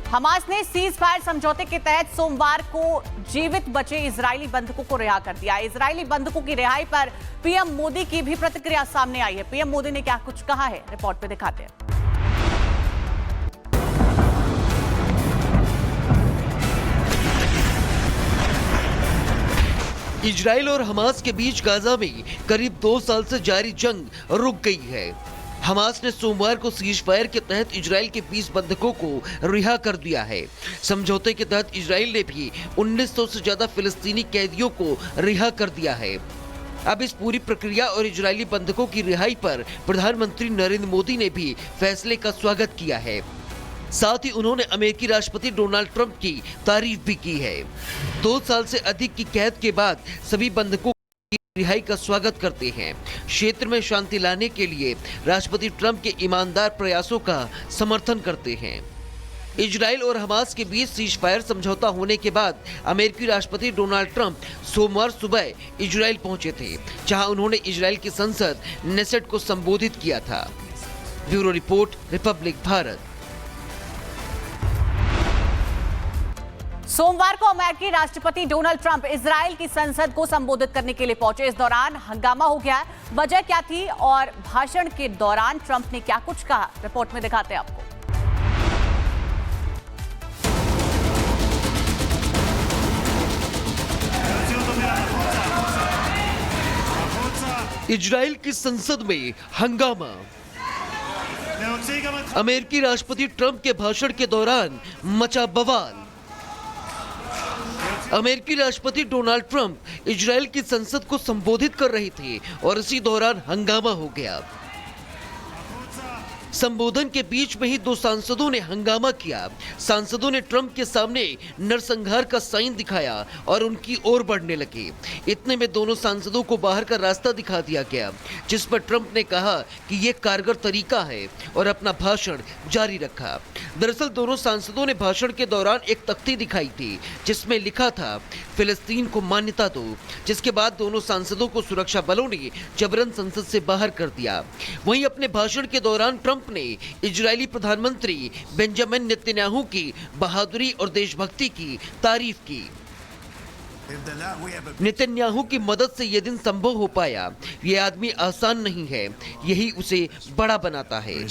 Hamas ने cease fire समझौते के तहत सोमवार को जीवित बचे इजरायली बंधकों को रिहा कर दिया। इजरायली बंधकों की रिहाई पर पीएम मोदी की भी प्रतिक्रिया सामने आई है। पीएम मोदी ने क्या कुछ कहा है, रिपोर्ट में दिखाते हैं। इजराइल और हमास के बीच गाजा में करीब 2 साल से जारी जंग रुक गई है। हमास ने सोमवार को सीज फायर के तहत इजराइल के 20 बंधकों को रिहा कर दिया है। समझौते के तहत इजराइल ने भी 1900 से ज्यादा फिलिस्तीनी कैदियों को रिहा कर दिया है। अब इस पूरी प्रक्रिया और इजरायली बंधकों की रिहाई पर प्रधानमंत्री नरेंद्र मोदी ने भी फैसले का स्वागत किया है। साथ ही उन्होंने अमेरिकी राष्ट्रपति डोनाल्ड ट्रंप की तारीफ भी की है। 2 साल से अधिक की कैद के बाद सभी बंधकों की रिहाई का स्वागत करते हैं। क्षेत्र में शांति लाने के लिए राष्ट्रपति ट्रंप के ईमानदार प्रयासों का समर्थन करते हैं। इजराइल और हमास के बीच सीज फायर समझौता होने के बाद अमेरिकी राष्ट्रपति डोनाल्ड ट्रंप सोमवार सुबह इजराइल पहुंचे थे, जहां उन्होंने इजराइल की संसद नेसेट को संबोधित किया था। Bureau report, Republic Bharat. सोमवार को अमेरिकी राष्ट्रपति डोनाल्ड ट्रंप इजराइल की संसद को संबोधित करने के लिए पहुंचे। इस दौरान हंगामा हो गया। वजह क्या थी और भाषण के दौरान ट्रंप ने क्या कुछ कहा, रिपोर्ट में दिखाते हैं आपको। इजराइल की संसद में हंगामा। अमेरिकी राष्ट्रपति ट्रंप के भाषण के दौरान मचा बवाल। अमेरिकी राष्ट्रपति डोनाल्ड ट्रंप इजराइल की संसद को संबोधित कर रहे थे और इसी दौरान हंगामा हो गया। संबोधन के बीच में ही 2 सांसदों ने हंगामा किया। सांसदों ने ट्रंप के सामने नरसंहार का साइन दिखाया और उनकी ओर बढ़ने लगे। इतने में दोनों सांसदों को बाहर का रास्ता दिखा दिया गया, जिस पर ट्रंप ने कहा कि यह कारगर तरीका है और अपना भाषण जारी रखा। दरअसल दोनों सांसदों ने भाषण के दौरान एक तख्ती दिखाई थी, जिसमें लिखा था फिलिस्तीन को मान्यता दो, जिसके बाद दोनों सांसदों को सुरक्षा बलों ने जबरन संसद से बाहर कर दिया। वहीं अपने भाषण के दौरान ट्रंप ने इजरायली प्रधानमंत्री बेंजामिन नेतन्याहू की बहादुरी और देशभक्ति की तारीफ की। नेतन्याहू की मदद से यह दिन संभव हो पाया। यह आदमी आसान नहीं है, यही उसे बड़ा बनाता है।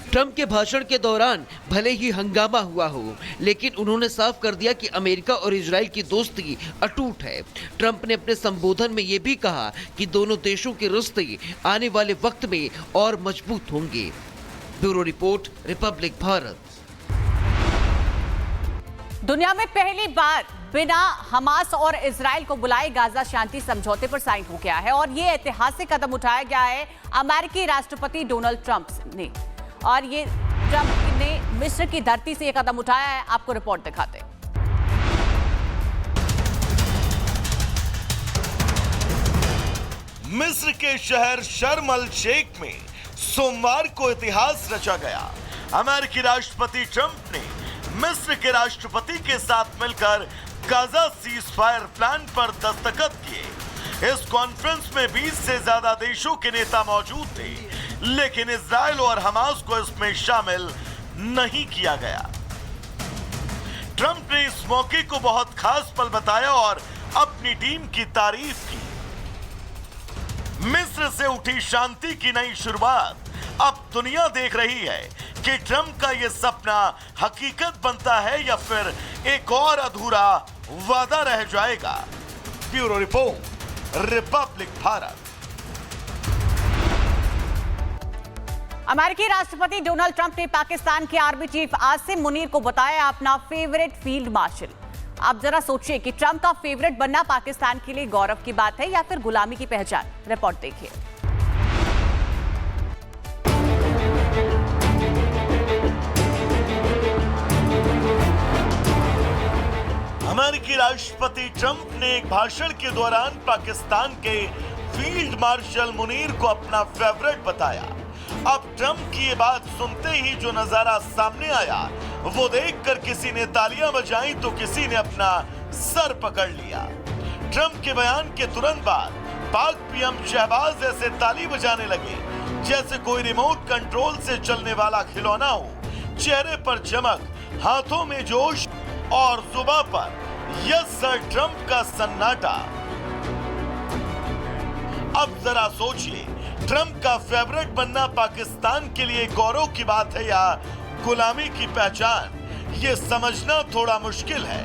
ट्रंप के भाषण के दौरान भले ही हंगामा हुआ हो, लेकिन उन्होंने साफ कर दिया कि अमेरिका और इजराइल की दोस्ती अटूट है। ट्रंप ने अपने संबोधन में यह भी कहा कि दोनों देशों के रिश्ते आने वाले वक्त में और मजबूत होंगे। Bureau report, Republic Bharat. दुनिया में पहली बार बिना हमास और इजराइल को बुलाए गाजा शांति समझौते पर साइन हो गया है और ये ऐतिहासिक कदम उठाया गया है अमेरिकी राष्ट्रपति डोनाल्ड ट्रंप ने। और ये ट्रंप ने मिस्र की धरती से ये कदम उठाया है। आपको रिपोर्ट दिखाते हैं। मिस्र के शहर शर्म अल शेख में सोमवार को इतिहास रचा गया। अमेरिकी राष्ट्रपति ट्रंप ने मिस्र के राष्ट्रपति के साथ मिलकर गाजा सीज फायर प्लान पर दस्तखत किए। इस कॉन्फ्रेंस में 20 से ज्यादा देशों के नेता मौजूद थे, लेकिन इजराइल और हमास को इसमें शामिल नहीं किया गया। ट्रंप ने इस मौके को बहुत खास पल बताया और अपनी टीम की तारीफ की। मिस्र से उठी शांति की नई शुरुआत अब दुनिया देख रही है कि ट्रंप का यह सपना हकीकत बनता है या फिर एक और अधूरा वादा रह जाएगा। Bureau report, Republic Bharat. अमेरिकी राष्ट्रपति डोनाल्ड ट्रंप ने पाकिस्तान के आर्मी चीफ आसिम मुनीर को बताया अपना फेवरेट फील्ड मार्शल। आप जरा सोचिए कि ट्रंप का फेवरेट बनना पाकिस्तान के लिए गौरव की बात है या फिर गुलामी की पहचान। रिपोर्ट देखिए। अमेरिकी राष्ट्रपति ट्रंप ने एक भाषण के दौरान पाकिस्तान के फील्ड मार्शल मुनीर को अपना फेवरेट बताया। अब ट्रंप की ये बात सुनते ही जो नजारा सामने आया, वो देखकर किसी ने तालियां बजाई तो किसी ने अपना सर पकड़ लिया। ट्रंप के बयान के तुरंत बाद पाक पीएम शहबाज ऐसे ताली बजाने लगे जैसे कोई रिमोट कंट्रोल से चलने वाला खिलौना हो। चेहरे पर चमक हाथों में जोश और जुबान पर यस सर ट्रंप का सन्नाटा। अब जरा सोचिए, ट्रंप का फेवरेट बनना पाकिस्तान के लिए गौरव की बात है या गुलामी की पहचान, ये समझना थोड़ा मुश्किल है।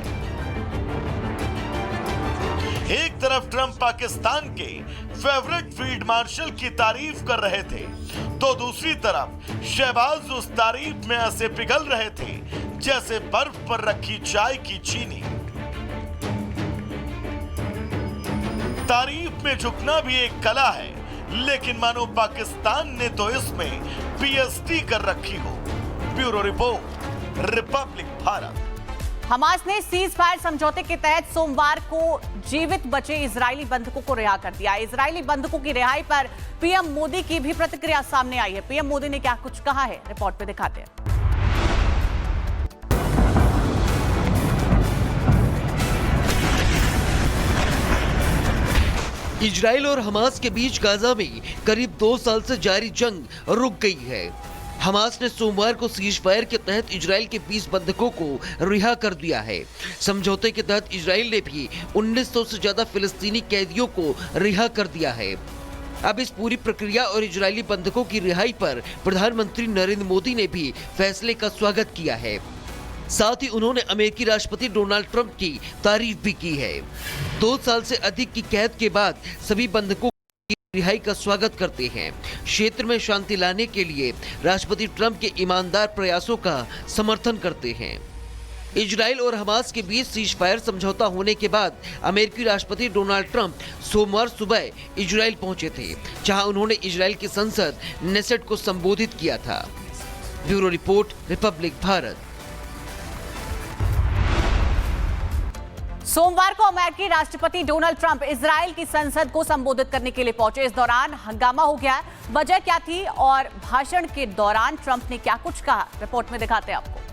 एक तरफ ट्रंप पाकिस्तान के फेवरेट फील्ड मार्शल की तारीफ कर रहे थे, तो दूसरी तरफ शहबाज उस तारीफ में ऐसे पिघल रहे थे जैसे बर्फ पर रखी चाय की चीनी। तारीफ में झुकना भी एक कला है, लेकिन मानो पाकिस्तान ने तो इसमें पीएचडी कर रखी हो। Bureau report, Republic Bharat. Hamas ने सीज फायर समझौते के तहत सोमवार को जीवित बचे इजरायली बंधकों को रिहा कर दिया। इजरायली बंधकों की रिहाई पर पीएम मोदी की भी प्रतिक्रिया सामने आई है। पीएम मोदी ने क्या कुछ कहा है, रिपोर्ट में दिखाते हैं। इजराइल और हमास के बीच गाजा में करीब 2 साल से जारी जंग रुक गई है। हमास ने सोमवार को सीज फायर के तहत इजराइल के 20 बंधकों को रिहा कर दिया है। समझौते के तहत इजराइल ने भी 1900 से ज्यादा फिलिस्तीनी कैदियों को रिहा कर दिया है। अब इस पूरी प्रक्रिया और इजरायली बंधकों की रिहाई पर प्रधानमंत्री नरेंद्र मोदी ने भी फैसले का स्वागत किया है। साथ ही उन्होंने अमेरिकी राष्ट्रपति डोनाल्ड ट्रंप की तारीफ भी की है। 2 साल से अधिक की कैद के बाद सभी बंधकों की रिहाई का स्वागत करते हैं। क्षेत्र में शांति लाने के लिए राष्ट्रपति ट्रंप के ईमानदार प्रयासों का समर्थन करते हैं। इजराइल और हमास के बीच सीज फायर समझौता होने के बाद अमेरिकी राष्ट्रपति डोनाल्ड ट्रंप सोमवार सुबह इजराइल पहुंचे थे, जहां उन्होंने इजराइल की संसद नेसेट को संबोधित किया था। Bureau report, Republic Bharat. सोमवार को अमेरिकी राष्ट्रपति डोनाल्ड ट्रंप इजराइल की संसद को संबोधित करने के लिए पहुंचे। इस दौरान हंगामा हो गया। वजह क्या थी और भाषण के दौरान ट्रंप ने क्या कुछ कहा, रिपोर्ट में दिखाते हैं आपको।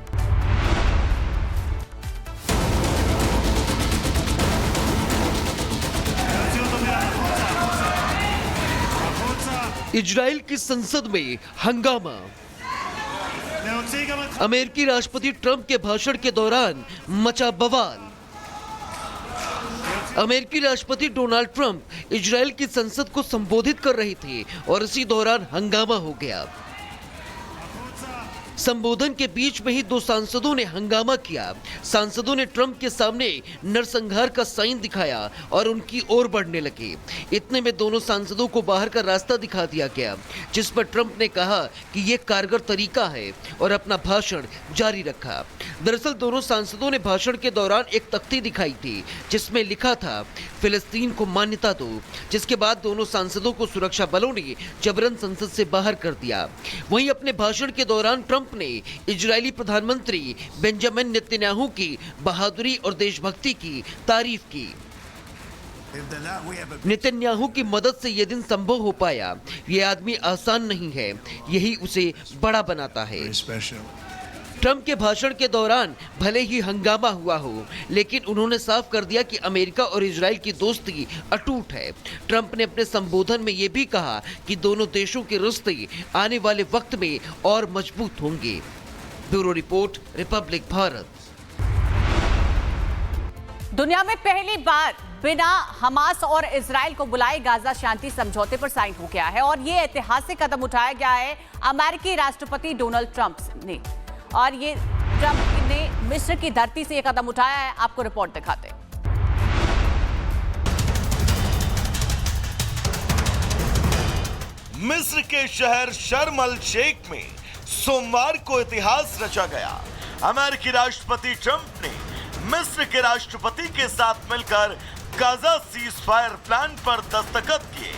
इजराइल की संसद में हंगामा। अमेरिकी राष्ट्रपति ट्रंप के भाषण के दौरान मचा बवाल। अमेरिकी राष्ट्रपति डोनाल्ड ट्रंप इजराइल की संसद को संबोधित कर रहे थे और इसी दौरान हंगामा हो गया। संबोधन के बीच में ही 2 सांसदों ने हंगामा किया। सांसदों ने ट्रंप के सामने नरसंहार का साइन दिखाया और उनकी ओर बढ़ने लगे। इतने में दोनों सांसदों को बाहर का रास्ता दिखा दिया गया, जिस पर ट्रंप ने कहा कि यह कारगर तरीका है और अपना भाषण जारी रखा। दरअसल दोनों सांसदों ने भाषण के दौरान एक तख्ती दिखाई थी जिसमें लिखा था फिलिस्तीन को मान्यता दो, जिसके बाद दोनों सांसदों को सुरक्षा बलों ने जबरन संसद से बाहर कर दिया। वहीं अपने भाषण के दौरान ट्रंप ने इजरायली प्रधानमंत्री बेंजामिन नेतन्याहू की बहादुरी और देशभक्ति की तारीफ की। नेतन्याहू की मदद से यह दिन संभव हो पाया। ये आदमी आसान नहीं है, यही उसे बड़ा बनाता है। ट्रंप के भाषण के दौरान भले ही हंगामा हुआ हो, लेकिन उन्होंने साफ कर दिया कि अमेरिका और इजराइल की दोस्ती अटूट है। ट्रंप ने अपने संबोधन में यह भी कहा कि दोनों देशों के रिश्ते आने वाले वक्त में और मजबूत होंगे। Bureau report, Republic Bharat. दुनिया में पहली बार बिना हमास और इजराइल को बुलाए गाजा शांति समझौते पर साइन हो गया है और ये ऐतिहासिक कदम उठाया गया है अमेरिकी राष्ट्रपति डोनाल्ड ट्रंप ने। और ये ट्रंप ने मिस्र की धरती से ये कदम उठाया है। आपको रिपोर्ट दिखाते हैं। मिस्र के शहर शर्म अल शेख में सोमवार को इतिहास रचा गया। अमेरिकी राष्ट्रपति ट्रंप ने मिस्र के राष्ट्रपति के साथ मिलकर गाजा सीज फायर प्लान पर दस्तखत किए।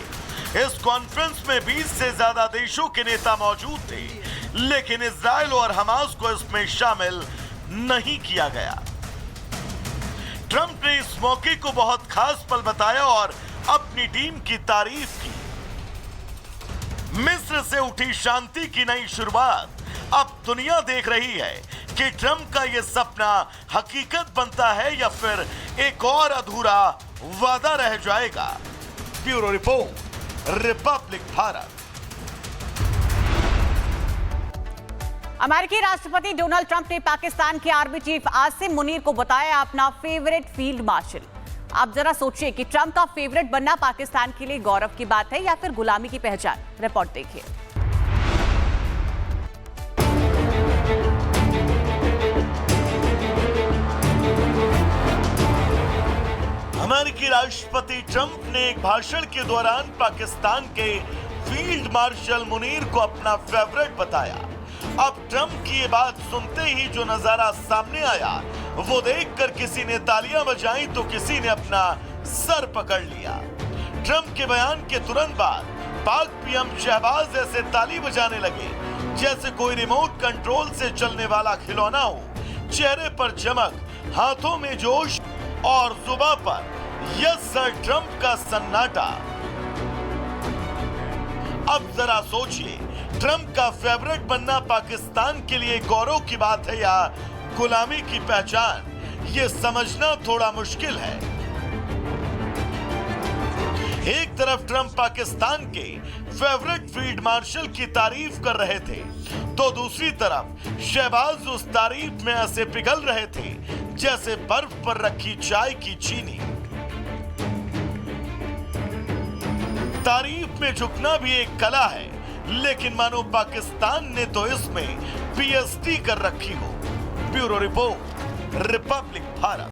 इस कॉन्फ्रेंस में 20 से ज्यादा देशों के नेता मौजूद थे, लेकिन इजराइल और हमास को इसमें शामिल नहीं किया गया। ट्रंप ने इस मौके को बहुत खास पल बताया और अपनी टीम की तारीफ की। मिस्र से उठी शांति की नई शुरुआत। अब दुनिया देख रही है कि ट्रंप का यह सपना हकीकत बनता है या फिर एक और अधूरा वादा रह जाएगा। Bureau report, Republic Bharat. अमेरिकी राष्ट्रपति डोनाल्ड ट्रंप ने पाकिस्तान के आर्मी चीफ आसिम मुनीर को बताया अपना फेवरेट फील्ड मार्शल। आप जरा सोचिए कि ट्रंप का फेवरेट बनना पाकिस्तान के लिए गौरव की बात है या फिर गुलामी की पहचान। रिपोर्ट देखिए। अमेरिकी राष्ट्रपति ट्रंप ने एक भाषण के दौरान पाकिस्तान के फील्ड मार्शल मुनीर को अपना फेवरेट बताया। अब ट्रंप की ये बात सुनते ही जो नजारा सामने आया वो देखकर किसी ने तालियां बजाई तो किसी ने अपना सर पकड़ लिया। ट्रंप के बयान के तुरंत बाद पाक पीएम शहबाज ऐसे ताली बजाने लगे जैसे कोई रिमोट कंट्रोल से चलने वाला खिलौना हो। चेहरे पर चमक, हाथों में जोश और जुबान पर यस सर ट्रंप का सन्नाटा। अब जरा सोचिए, ट्रंप का फेवरेट बनना पाकिस्तान के लिए गौरव की बात है या गुलामी की पहचान, ये समझना थोड़ा मुश्किल है। एक तरफ ट्रंप पाकिस्तान के फेवरेट फील्ड मार्शल की तारीफ कर रहे थे तो दूसरी तरफ शहबाज उस तारीफ में ऐसे पिघल रहे थे जैसे बर्फ पर रखी चाय की चीनी। तारीफ में झुकना भी एक कला है, लेकिन मानो पाकिस्तान ने तो इसमें पीएचडी कर रखी हो। Bureau report, Republic Bharat.